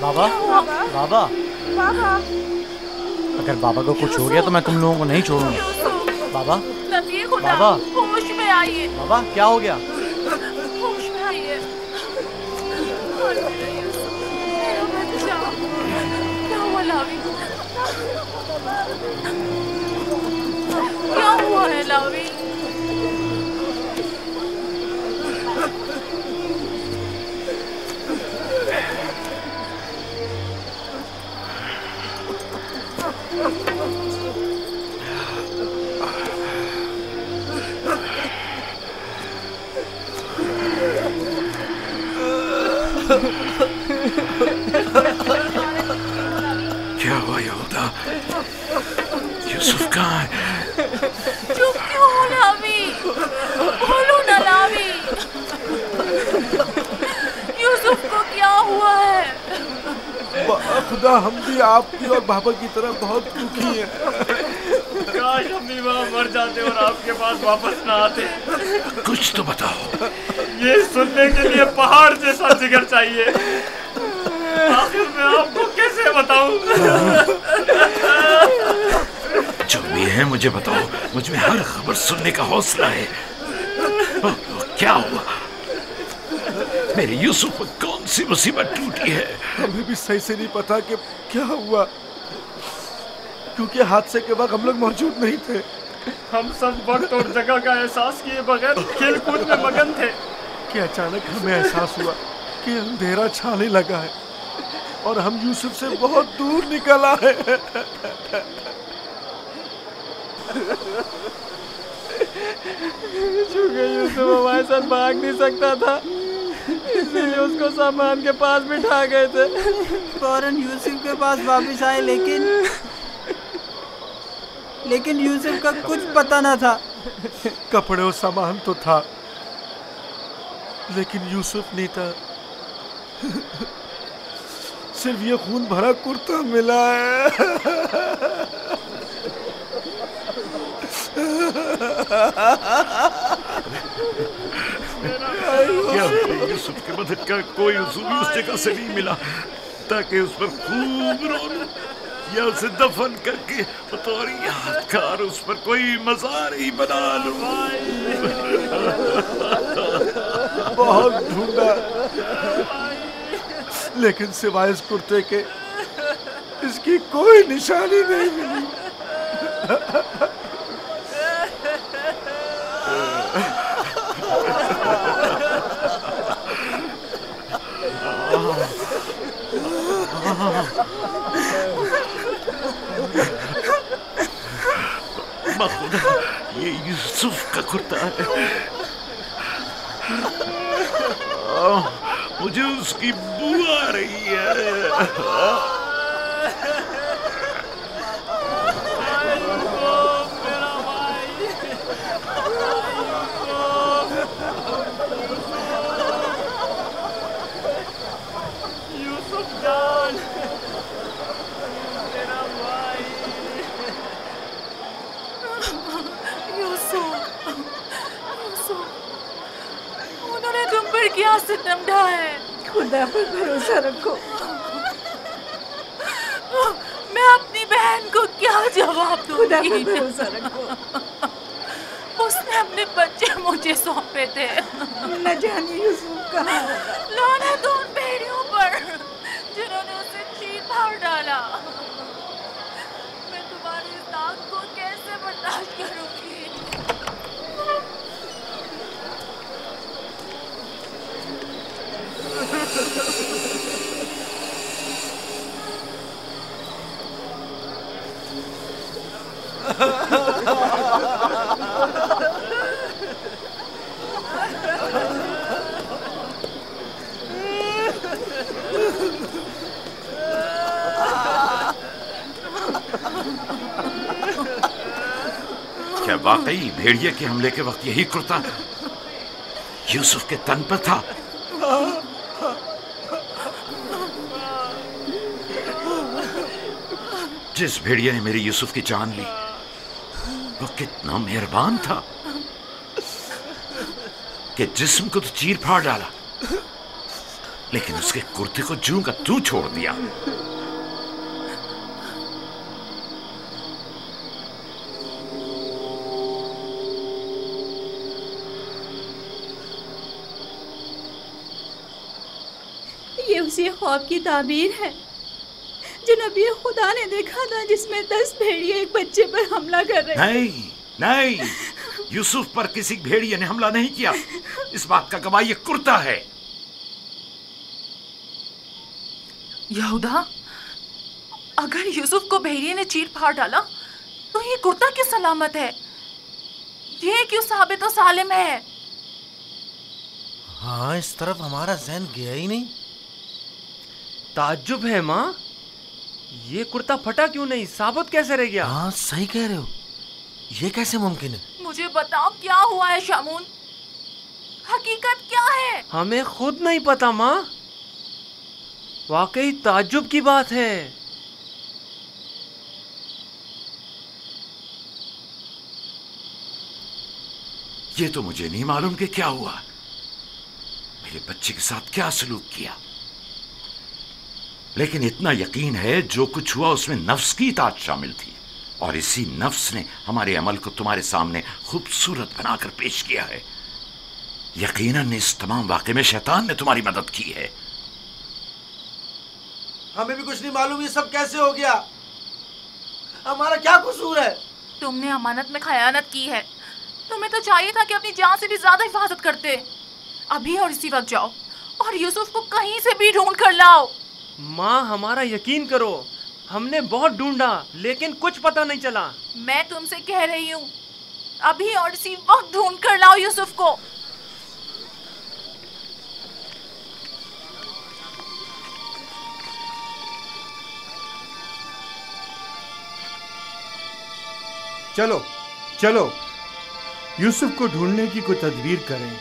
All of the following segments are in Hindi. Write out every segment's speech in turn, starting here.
बाबा, बाबा, बाबा, अगर बाबा को कुछ हो गया तो मैं तुम लोगों को नहीं छोड़ूंगा। बाबा, बाबा, होश में आइए। बाबा क्या हो गया? होश में आइए। मेरा बच्चा, क्या हुआ लावी? क्या हुआ है लावी? क्या हुआ यहूदा? यूसुफ कहाँ है? चुप क्यों हो लावी? बोलो ना लावी। यूसुफ को क्या हुआ है? खुदा, हम भी आपकी और बाबा की तरह बहुत दुखी हैं। काश हम भी वहाँ मर जाते और आपके पास वापस ना आते। कुछ तो बताओ। ये सुनने के लिए पहाड़ जैसा जिगर चाहिए। आखिर मैं आपको कैसे बताऊं? जो भी है मुझे बताओ। मुझ में हर खबर सुनने का हौसला है। क्या हुआ? मेरे यूसुफ पर कौन सी मुसीबत टूटी है? हमें भी सही से नहीं पता कि क्या हुआ, क्योंकि हादसे के वक्त हम लोग मौजूद नहीं थे। हम सब वक्त और जगह का एहसास किए बगैर खेल कूद में मगन थे कि अचानक हमें एहसास हुआ कि अंधेरा छाने लगा है और हम यूसुफ से बहुत दूर निकल आए। चूंकि यूसुफ हमारे साथ भाग नहीं सकता था, इसलिए उसको सामान के पास बिठा गए थे। फौरन यूसुफ के पास वापस आए, लेकिन यूसुफ का कुछ पता न था। कपड़े और सामान तो था, लेकिन यूसुफ नहीं था। सिर्फ ये खून भरा कुर्ता मिला है। क्या यूसुफ की मदद का कोई उसूल उस जगह से नहीं मिला ताकि उस पर खूब रो लूं या उसे दफन करके बतौर यादगार उस पर कोई मज़ार ही बना लूं? बहुत ढूंढा, लेकिन सिवाय इस कुर्ते के इसकी कोई निशानी नहीं मिली। खुदा, ये यूसुफ का कुर्ता है। मुझे उसकी बू आ रही है। यूसुफ जान, उन्होंने तुम पर क्या सितम ढाया है? खुदा पर भरोसा रखो। मैं अपनी बहन को क्या जवाब दूंगी? खुदा पर भरोसा रखो। उसने अपने बच्चे मुझे सौंपे थे। न जाने यूसुफ कहाँ होगा। लानत उन भेड़ियों पर जिन्होंने उसे चीर फाड़ डाला। मैं तुम्हारी इस दाग को कैसे बर्दाश्त करूंगी? क्या वाकई भेड़िए के हमले के वक्त यही कुर्ता यूसुफ के तन पर था? जिस भेड़िए ने मेरे यूसुफ की जान ली वो कितना मेहरबान था कि जिस्म को तो चीर फाड़ डाला लेकिन उसके कुर्ते को जूं का तू छोड़ दिया। ये उसी ख्वाब की ताबीर है जो नबी खुदा ने देखा था, जिसमें 10 भेड़िए एक बच्चे पर हमला कर रहे थे। नहीं नहीं, यूसुफ पर किसी भेड़िए ने हमला नहीं किया। इस बात का गवाह ये कुर्ता है। यहूदा, अगर यूसुफ को भेड़िए ने चीर फाड़ डाला तो ये कुर्ता क्यों सलामत है? ये क्यों साबित और सालिम है? हाँ, इस तरफ हमारा ज़हन गया ही नहीं। ताज्जुब है माँ, ये कुर्ता फटा क्यों नहीं, साबुत कैसे रह गया? हाँ, सही कह रहे हो, ये कैसे मुमकिन है? मुझे बताओ क्या हुआ है शामून, हकीकत क्या है? हमें खुद नहीं पता माँ, वाकई ताज्जुब की बात है। ये तो मुझे नहीं मालूम कि क्या हुआ, मेरे बच्चे के साथ क्या सलूक किया। लेकिन इतना यकीन है जो कुछ हुआ उसमें नफ्स की इताअत शामिल थी, और इसी नफ्स ने हमारे अमल को तुम्हारे सामने खूबसूरत बनाकर पेश किया है। यकीनन इस तमाम वाक़े में शैतान ने तुम्हारी मदद की है। हमें भी कुछ नहीं मालूम ये सब कैसे हो गया, हमारा क्या कसूर है? तुमने अमानत में खयानत की है। तुम्हें तो चाहिए था कि अपनी जान से भी ज्यादा हिफाजत करते। अभी और इसी वक्त जाओ और यूसुफ को कहीं से भी ढूंढ कर लाओ। माँ, हमारा यकीन करो, हमने बहुत ढूंढा लेकिन कुछ पता नहीं चला। मैं तुमसे कह रही हूँ, अभी और इसी वक्त ढूंढ कर लाओ यूसुफ को। चलो चलो, यूसुफ को ढूंढने की कोई तदबीर करें।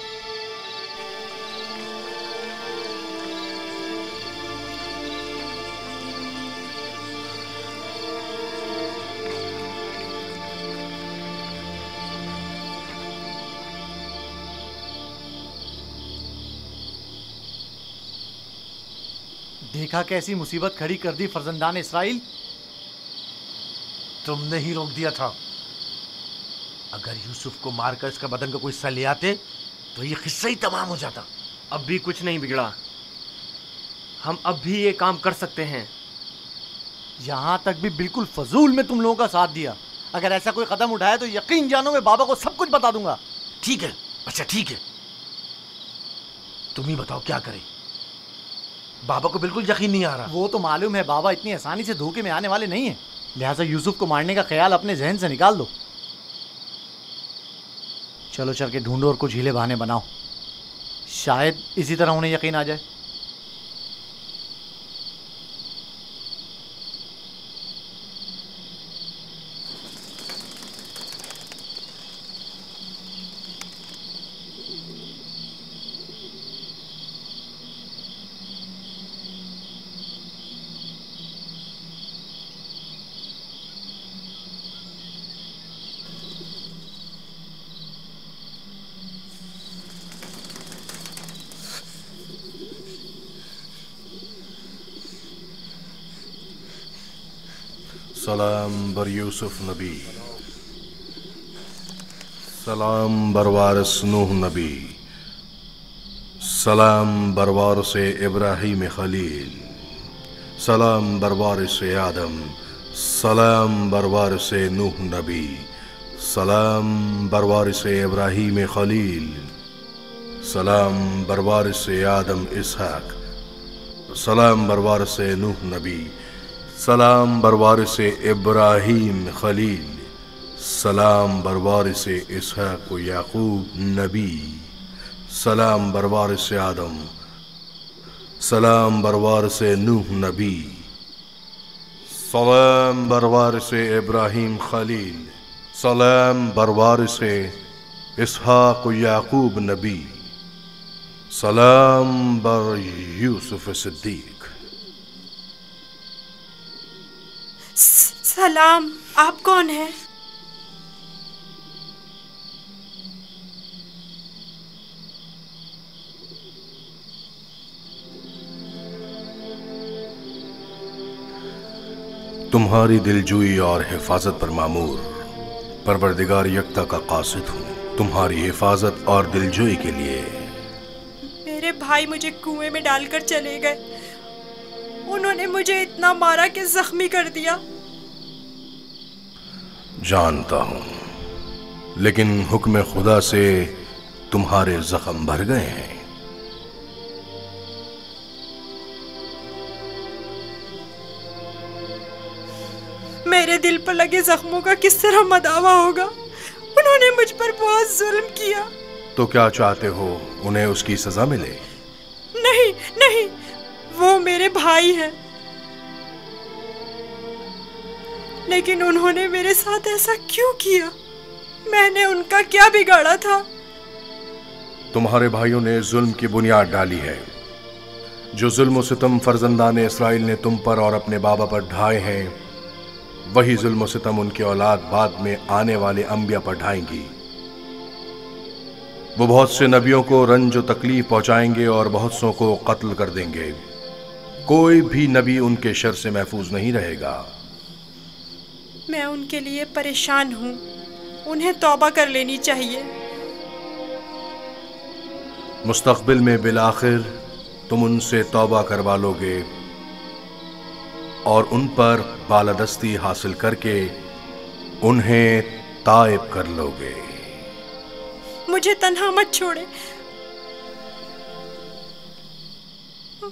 देखा कैसी मुसीबत खड़ी कर दी फर्जंदान इसराइल। तुमने ही रोक दिया था। अगर यूसुफ को मारकर इसका बदन का कोई हिस्सा ले आते तो ये किस्सा ही तमाम हो जाता। अब भी कुछ नहीं बिगड़ा, हम अब भी ये काम कर सकते हैं। यहाँ तक भी बिल्कुल फजूल में तुम लोगों का साथ दिया। अगर ऐसा कोई कदम उठाया तो यकीन जानो मैं बाबा को सब कुछ बता दूंगा। ठीक है, अच्छा ठीक है, तुम ही बताओ क्या करें। बाबा को बिल्कुल यकीन नहीं आ रहा। वो तो मालूम है बाबा इतनी आसानी से धोखे में आने वाले नहीं है, लिहाजा यूसुफ को मारने का ख्याल अपने जहन से निकाल दो। चलो चल के ढूंढो और कुछ हीले बहाने बनाओ, शायद इसी तरह उन्हें यकीन आ जाए। सलाम बर यूसुफ नबी, सलाम बर वारिस नूह नबी, सलाम बर वारिस इब्राहीम खलील, सलाम बर वारिस आदम, सलाम बर वारिस नूह नबी, सलाम बर वारिस इब्राहीम खलील, सलाम बर वारिस आदम इसहाक, सलाम बर वारिस नूह नबी, सलाम बर वारिस इब्राहीम खलील, सलाम बर वारिस इसहाक व याकूब नबी, सलाम बर वारिस आदम, सलाम बर वारिस नूह नबी, सलाम बर वारिस इब्राहीम खलील, सलाम बर वारिस इसहाक व याकूब नबी, सलाम बर यूसुफ सिद्दीक। सलाम, आप कौन हैं? तुम्हारी दिलजुई और हिफाजत पर मामूर परवरदिगार यकता का कासिद हूँ। तुम्हारी हिफाजत और दिलजुई के लिए। मेरे भाई मुझे कुएं में डालकर चले गए। उन्होंने मुझे इतना मारा कि जख्मी कर दिया। जानता हूँ, लेकिन हुक्म खुदा से तुम्हारे जख्म भर गए हैं। मेरे दिल पर लगे जख्मों का किस तरह मदावा होगा? उन्होंने मुझ पर बहुत जुल्म किया। तो क्या चाहते हो, उन्हें उसकी सजा मिले? नहीं नहीं, वो मेरे भाई हैं, लेकिन उन्होंने मेरे साथ ऐसा क्यों किया? मैंने उनका क्या बिगाड़ा था? तुम्हारे भाइयों ने जुल्म की बुनियाद डाली है। जो जुल्म सितम फर्जंदान इसराइल ने तुम पर और अपने बाबा पर ढाए हैं, वही जुल्म सितम उनकी औलाद बाद में आने वाले अंबिया पर ढाएंगी। वो बहुत से नबियों को रंज और तकलीफ पहुंचाएंगे और बहुत सौ को कत्ल कर देंगे। कोई भी नबी उनके शर से महफूज नहीं रहेगा। मैं उनके लिए परेशान हूँ। उन्हें तौबा कर लेनी चाहिए। मुस्तकबिल में बिलाखिर तुम उनसे तौबा करवा लोगे और उन पर बालादस्ती हासिल करके उन्हें ताइब कर लोगे। मुझे तन्हा मत छोड़े।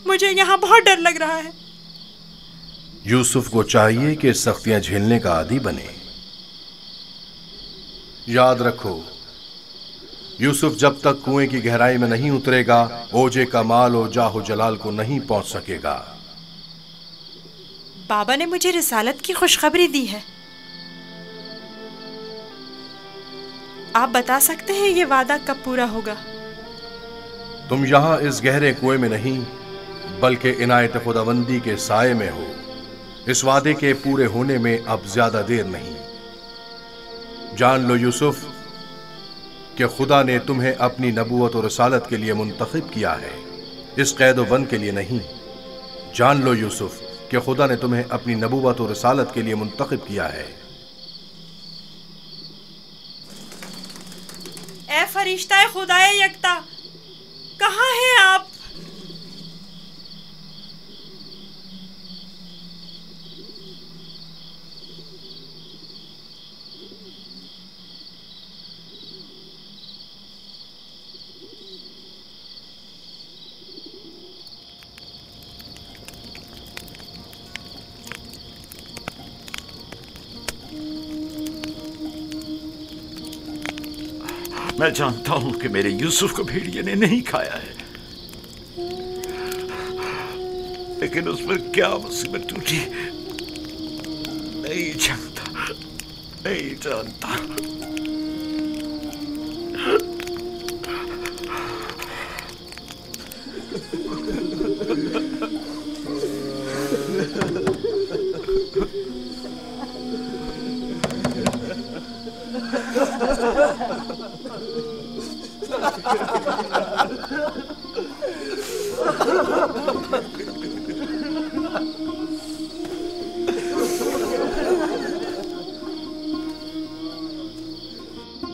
मुझे यहाँ बहुत डर लग रहा है। यूसुफ को चाहिए कि सख्तियां झेलने का आदी बने। याद रखो, यूसुफ जब तक कुएं की गहराई में नहीं उतरेगा, ओजे का माल और जाहो जलाल को नहीं पहुंच सकेगा। बाबा ने मुझे रिसालत की खुशखबरी दी है। आप बता सकते हैं ये वादा कब पूरा होगा? तुम यहां इस गहरे कुएं में नहीं, बल्कि इनायत खुदाबंदी के साए में हो। इस वादे के पूरे होने में अब ज्यादा देर नहीं। जान लो यूसुफ कि खुदा ने तुम्हें अपनी नबूवत और रिसालत के लिए मुंतखब किया है, इस कैद व बंद के लिए नहीं। जान लो यूसुफ कि खुदा ने तुम्हें अपनी नबूवत और रिसालत के लिए मुंतखब किया है। ए फरिश्ता खुदाए यकता, कहाँ हैं आप? मैं जानता हूं कि मेरे यूसुफ को भेड़िए ने नहीं खाया है, लेकिन उस पर क्या मुसीबत टूटी नहीं जानता, नहीं जानता।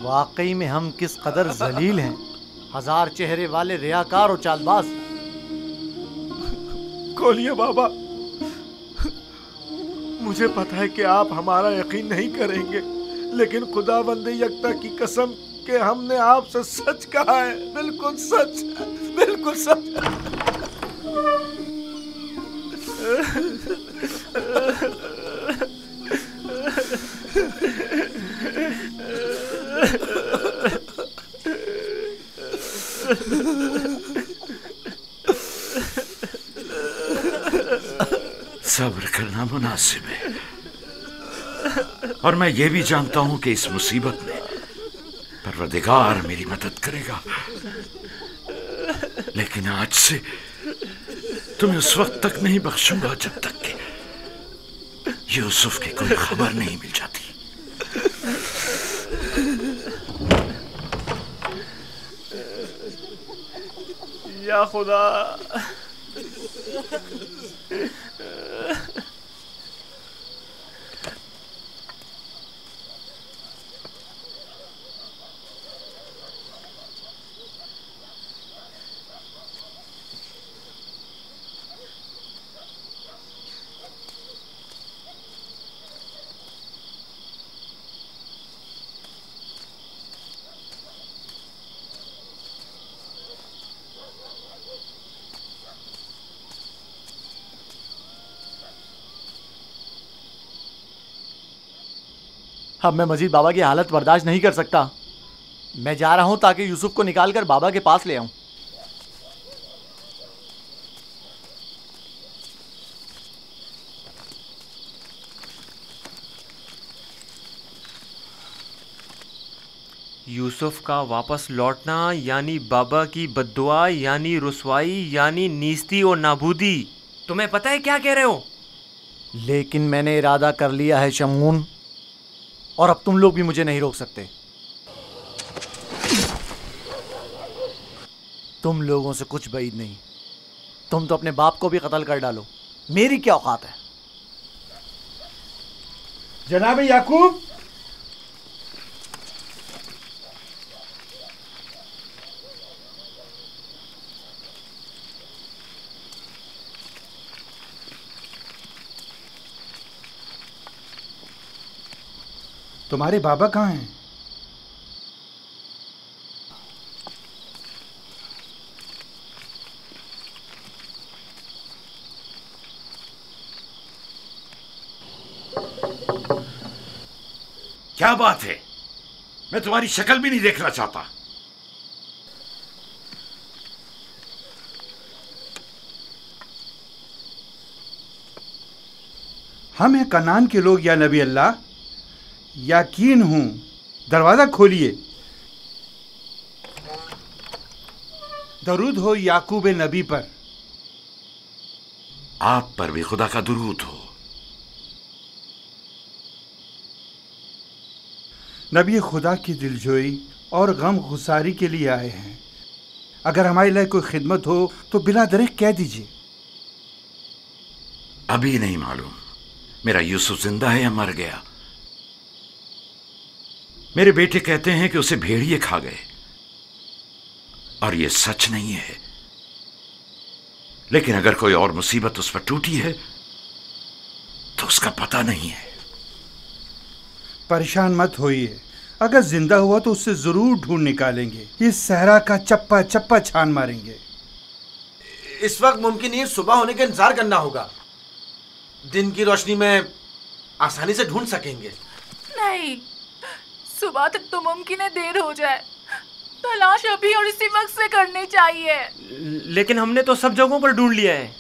वाकई में हम किस कदर जलील हैं, हजार चेहरे वाले रियाकार और चालबाज। खोलिए बाबा, मुझे पता है कि आप हमारा यकीन नहीं करेंगे, लेकिन खुदावंद यकता की कसम कि हमने आपसे सच कहा है। बिल्कुल सच, बिल्कुल सच। सब्र करना मुनासिब है, और मैं ये भी जानता हूं कि इस मुसीबत में परवरदिगार मेरी मदद करेगा। लेकिन आज से तुम्हें उस वक्त तक नहीं बख्शूंगा जब तक कि यूसुफ की कोई खबर नहीं मिल जाती। या खुदा, अब मैं मजीद बाबा की हालत बर्दाश्त नहीं कर सकता। मैं जा रहा हूं ताकि यूसुफ को निकालकर बाबा के पास ले आऊं। यूसुफ का वापस लौटना यानी बाबा की बद्दुआ यानी रुसवाई यानी नीस्ती और नाबूदी। तुम्हें पता है क्या कह रहे हो? लेकिन मैंने इरादा कर लिया है शमून, और अब तुम लोग भी मुझे नहीं रोक सकते। तुम लोगों से कुछ बैद नहीं। तुम तो अपने बाप को भी कत्ल कर डालो, मेरी क्या औकात है? जनाब याकूब, तुम्हारे बाबा कहाँ हैं? क्या बात है? मैं तुम्हारी शक्ल भी नहीं देखना चाहता। हम हैं कनान के लोग या नबी अल्लाह। यकीन हूं, दरवाजा खोलिए। दरूद हो याकूब नबी पर। आप पर भी खुदा का दुरूद हो। नबी खुदा की दिलजोई और गम गुसारी के लिए आए हैं। अगर हमारे लिए कोई खिदमत हो तो बिला दरेक कह दीजिए। अभी नहीं मालूम मेरा यूसुफ जिंदा है या मर गया। मेरे बेटे कहते हैं कि उसे भेड़िए खा गए, और यह सच नहीं है। लेकिन अगर कोई और मुसीबत उस पर टूटी है तो उसका पता नहीं है। परेशान मत होइए, अगर जिंदा हुआ तो उससे जरूर ढूंढ निकालेंगे। इस सहरा का चप्पा चप्पा छान मारेंगे। इस वक्त मुमकिन नहीं, सुबह होने का इंतजार करना होगा। दिन की रोशनी में आसानी से ढूंढ सकेंगे। नहीं, सुबह तक तो मुमकिन है देर हो जाए। तलाश अभी और इसी वक्त से करनी चाहिए। लेकिन हमने तो सब जगहों पर ढूंढ लिया है।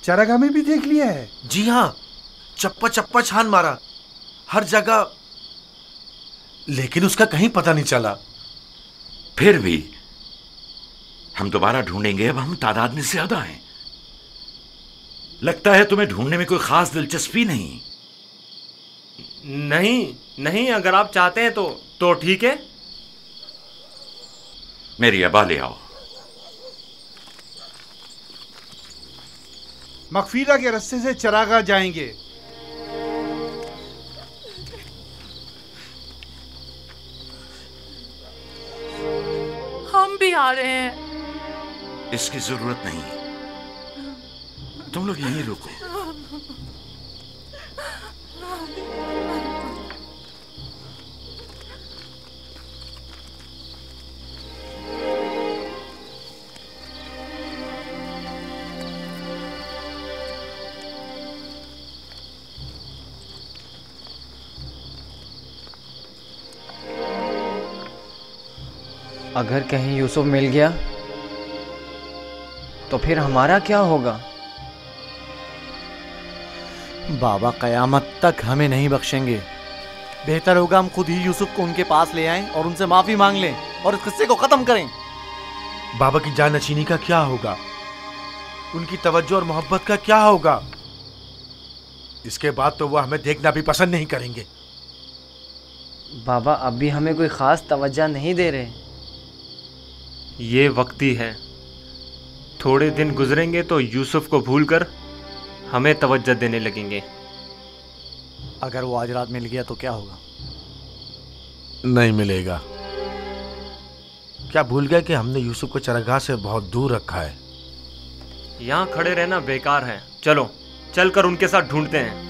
चरागाह में भी देख लिया है। जी हाँ, चप्पा चप्पा छान मारा, हर जगह, लेकिन उसका कहीं पता नहीं चला। फिर भी हम दोबारा ढूंढेंगे। अब हम तादाद में ज्यादा हैं। लगता है तुम्हें ढूंढने में कोई खास दिलचस्पी नहीं। नहीं, अगर आप चाहते हैं तो ठीक है। मेरी अबा ले आओ। मगफीरा के रास्ते से चरागाह जाएंगे। हम भी आ रहे हैं। इसकी जरूरत नहीं, तुम लोग यहीं रुको। अगर कहीं यूसुफ मिल गया तो फिर हमारा क्या होगा? बाबा कयामत तक हमें नहीं बख्शेंगे। बेहतर होगा हम खुद ही यूसुफ को उनके पास ले आएं और उनसे माफी मांग लें और इस किस्से को खत्म करें। बाबा की जाननशीनी का क्या होगा? उनकी तवज्जो और मोहब्बत का क्या होगा? इसके बाद तो वो हमें देखना भी पसंद नहीं करेंगे। बाबा अब भी हमें कोई खास तवज्जो नहीं दे रहे। ये वक्ती है, थोड़े दिन गुजरेंगे तो यूसुफ को भूलकर हमें तवज्जो देने लगेंगे। अगर वो आज रात मिल गया तो क्या होगा? नहीं मिलेगा। क्या भूल गए कि हमने यूसुफ को चरागाह से बहुत दूर रखा है? यहाँ खड़े रहना बेकार है। चलो चलकर उनके साथ ढूंढते हैं।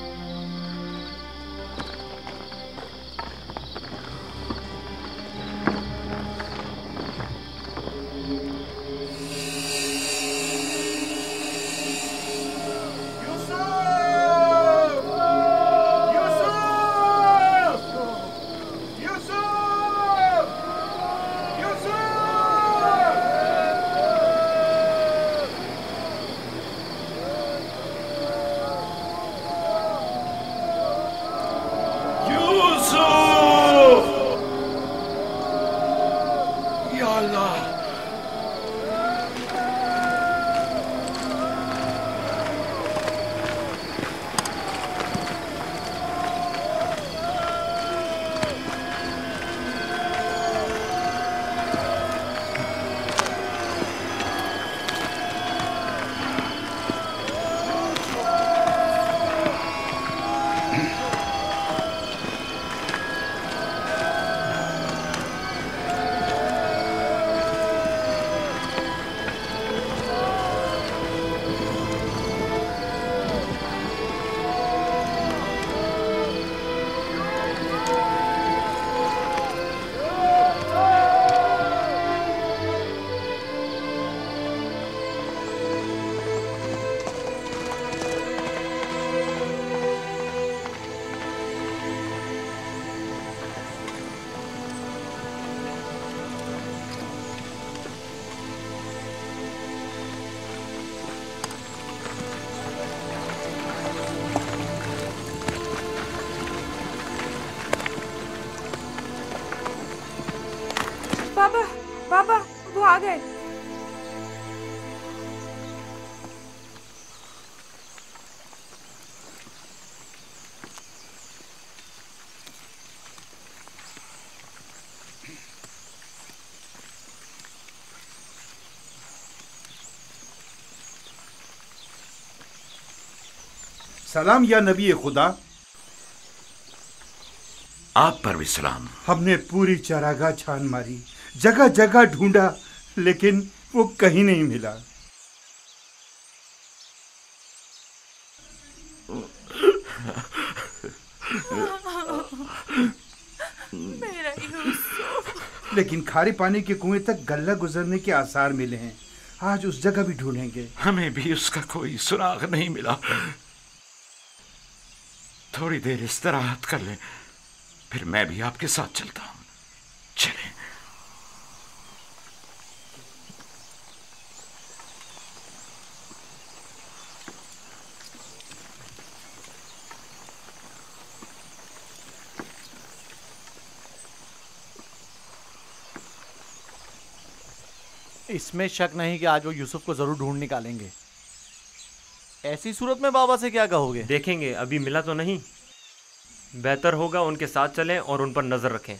आ गए। सलाम या नबी खुदा। आप पर भी सलाम। हमने पूरी चारागाह छान मारी, जगह जगह ढूंढा, लेकिन वो कहीं नहीं मिला। मेरा यूसुफ। लेकिन खारे पानी के कुएं तक गल्ला गुजरने के आसार मिले हैं। आज उस जगह भी ढूंढेंगे। हमें भी उसका कोई सुराग नहीं मिला। थोड़ी देर इस्तराहत कर लें, फिर मैं भी आपके साथ चलता हूं। चलें। इसमें शक नहीं कि आज वो यूसुफ को जरूर ढूंढ निकालेंगे। ऐसी सूरत में बाबा से क्या कहोगे? देखेंगे, अभी मिला तो नहीं। बेहतर होगा उनके साथ चलें और उन पर नजर रखें।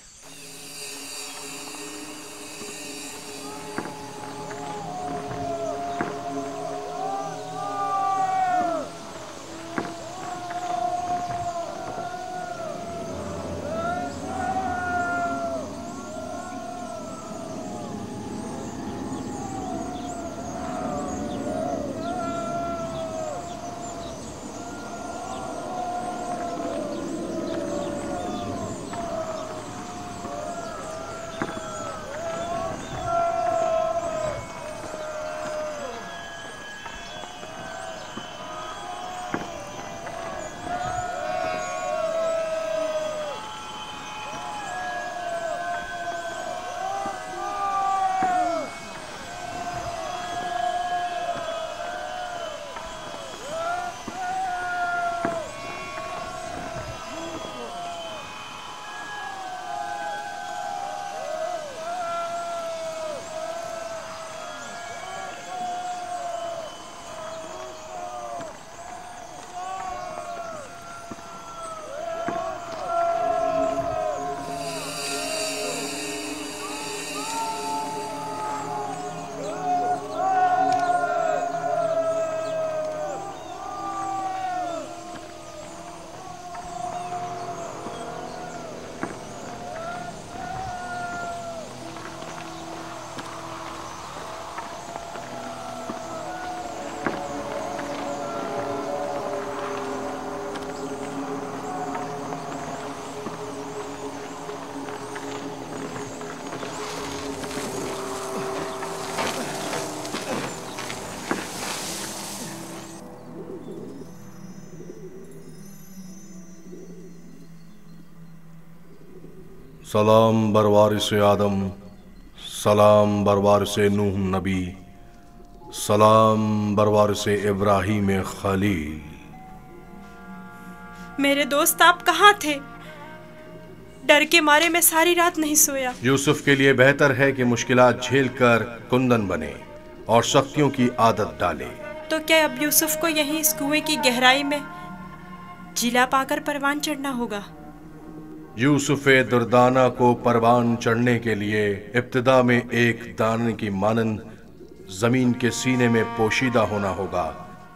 सलाम बरवारिस आदम, सलाम बरवारिस नूह नबी, सलाम बरवारिस इब्राहीम खलील। मेरे दोस्त, आप कहाँ थे? डर के मारे मैं सारी रात नहीं सोया। यूसुफ के लिए बेहतर है कि मुश्किलात झेलकर कुंदन बने और सख्तियों की आदत डाले। तो क्या अब यूसुफ को यहीं इस कुएं की गहराई में जिला पाकर परवान चढ़ना होगा? यूसुफ दुर्दाना को परवान चढ़ने के लिए इब्तिदा में एक दाने की मानंद जमीन के सीने में पोशीदा होना होगा,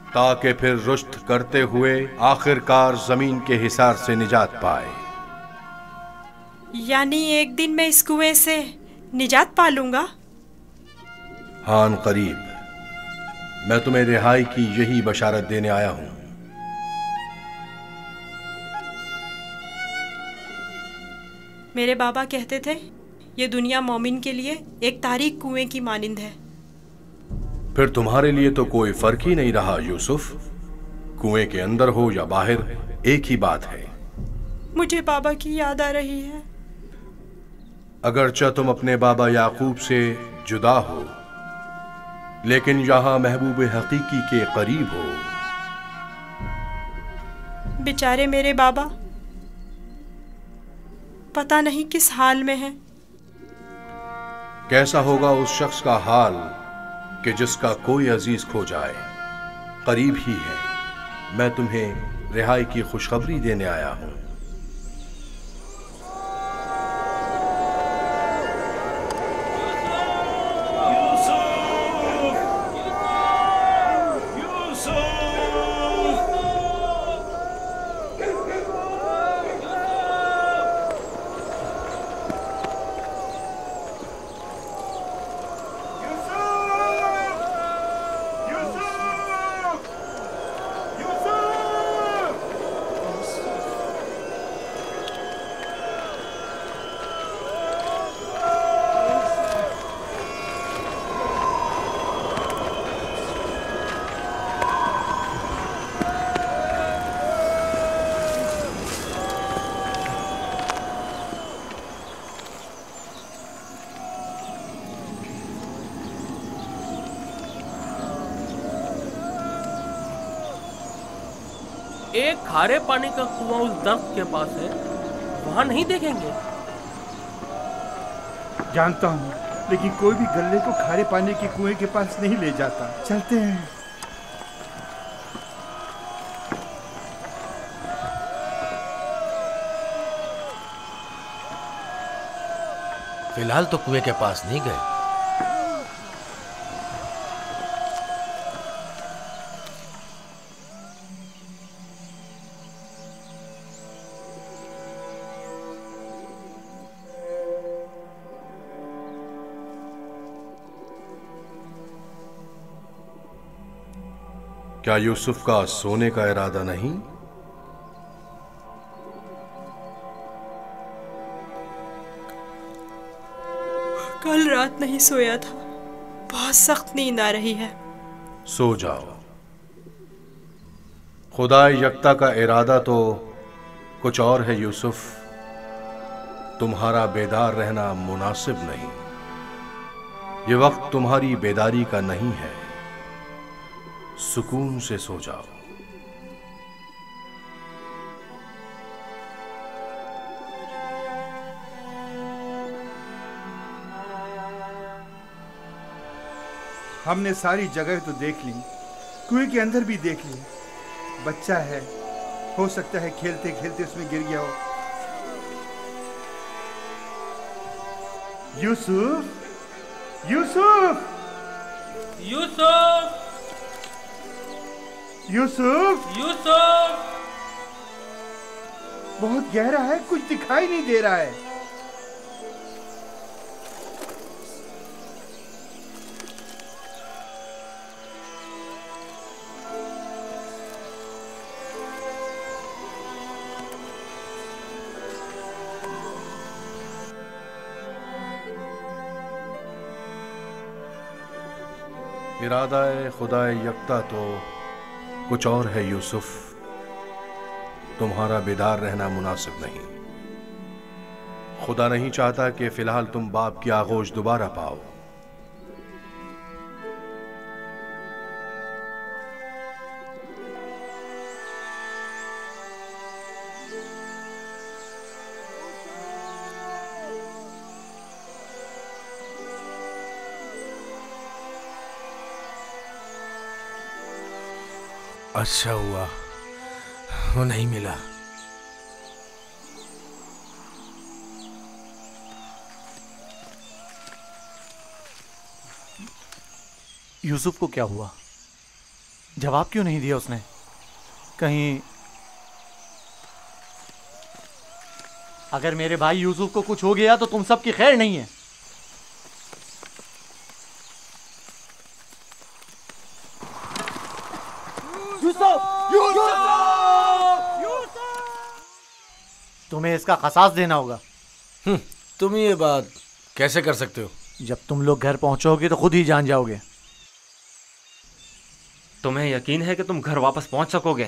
ताकि फिर रुश्त करते हुए आखिरकार जमीन के हिसार से निजात पाए। यानी एक दिन मैं इस कुएं से निजात पा लूंगा? हान करीब। मैं तुम्हें रिहाई की यही बशारत देने आया हूं। मेरे बाबा कहते थे ये दुनिया मोमिन के लिए एक तारीक कुएं की मानिंद है। फिर तुम्हारे लिए तो कोई फर्क ही नहीं रहा यूसुफ। कुएं के अंदर हो या बाहर, एक ही बात है। मुझे बाबा की याद आ रही है। अगरचा तुम अपने बाबा याकूब से जुदा हो, लेकिन यहां महबूब हकीकी के करीब हो। बेचारे मेरे बाबा पता नहीं किस हाल में हैं। कैसा होगा उस शख्स का हाल कि जिसका कोई अजीज खो जाए। करीब ही है, मैं तुम्हें रिहाई की खुशखबरी देने आया हूं। एक खारे पानी का कुआं उस दर्ख्त के पास है, वहां नहीं देखेंगे? जानता हूँ, लेकिन कोई भी गल्ले को खारे पानी के कुएं के पास नहीं ले जाता। चलते हैं। फिलहाल तो कुएं के पास नहीं गए। क्या यूसुफ का सोने का इरादा नहीं? कल रात नहीं सोया था, बहुत सख्त नींद आ रही है। सो जाओ। खुदा यकता का इरादा तो कुछ और है यूसुफ, तुम्हारा बेदार रहना मुनासिब नहीं। ये वक्त तुम्हारी बेदारी का नहीं है, सुकून से सो जाओ। हमने सारी जगह तो देख ली, कुएं के अंदर भी देख ली। बच्चा है, हो सकता है खेलते खेलते उसमें गिर गया हो। यूसुफ, यूसुफ, यूसुफ, यूसुफ, यूसुफ। बहुत गहरा है, कुछ दिखाई नहीं दे रहा है। इरादा खुदा यकता तो कुछ और है यूसुफ, तुम्हारा बेदार रहना मुनासिब नहीं। खुदा नहीं चाहता कि फिलहाल तुम बाप की आगोश दोबारा पाओ। अच्छा हुआ वो नहीं मिला। यूसुफ को क्या हुआ? जवाब क्यों नहीं दिया उसने? कहीं अगर मेरे भाई यूसुफ को कुछ हो गया तो तुम सबकी खैर नहीं है। तुम्हें इसका खसास देना होगा। तुम ये बात कैसे कर सकते हो? जब तुम लोग घर पहुंचोगे तो खुद ही जान जाओगे। तुम्हें यकीन है कि तुम घर वापस पहुंच सकोगे?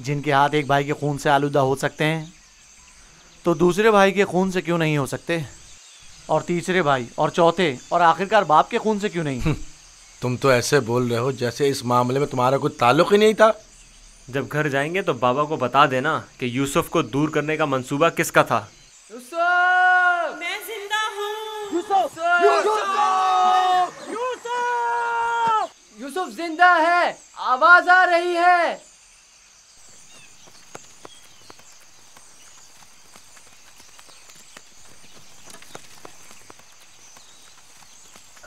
जिनके हाथ एक भाई के खून से आलूदा हो सकते हैं तो दूसरे भाई के खून से क्यों नहीं हो सकते? और तीसरे भाई और चौथे और आखिरकार बाप के खून से क्यों नहीं? तुम तो ऐसे बोल रहे हो जैसे इस मामले में तुम्हारा कोई ताल्लुक ही नहीं था। जब घर जाएंगे तो बाबा को बता देना कि यूसुफ को दूर करने का मंसूबा किसका था। मैं यूसुफ जिंदा है, आवाज आ रही है।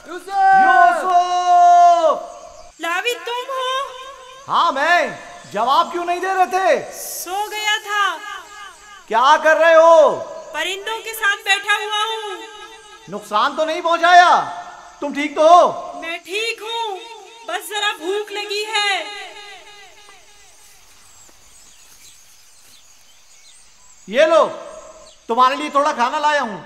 यूसुफ! लावी तुम हो? हाँ मैं। जवाब क्यों नहीं दे रहे थे? सो गया था। क्या कर रहे हो? परिंदों के साथ बैठा हुआ हूँ। नुकसान तो नहीं पहुंचाया? तुम ठीक तो हो? मैं ठीक हूँ, बस जरा भूख लगी है। ये लो, तुम्हारे लिए थोड़ा खाना लाया हूं।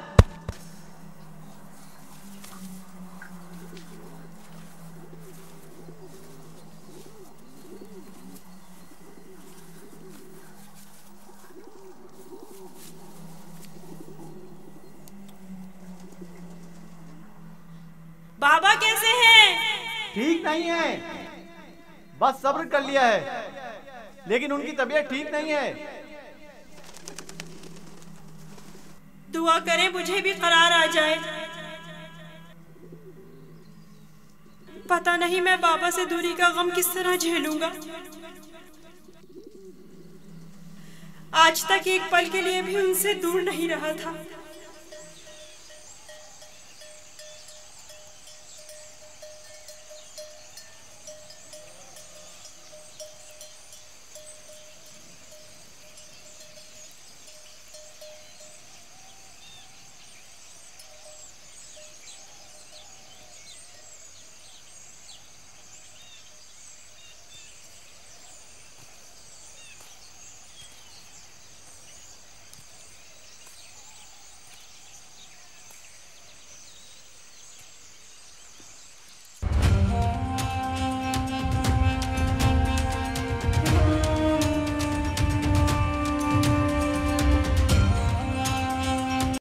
बाबा कैसे हैं? ठीक नहीं है, बस सब्र कर लिया है, लेकिन उनकी तबीयत ठीक नहीं है। दुआ करें मुझे भी करार आ जाए। पता नहीं मैं बाबा से दूरी का गम किस तरह झेलूंगा। आज तक एक पल के लिए भी उनसे दूर नहीं रहा था।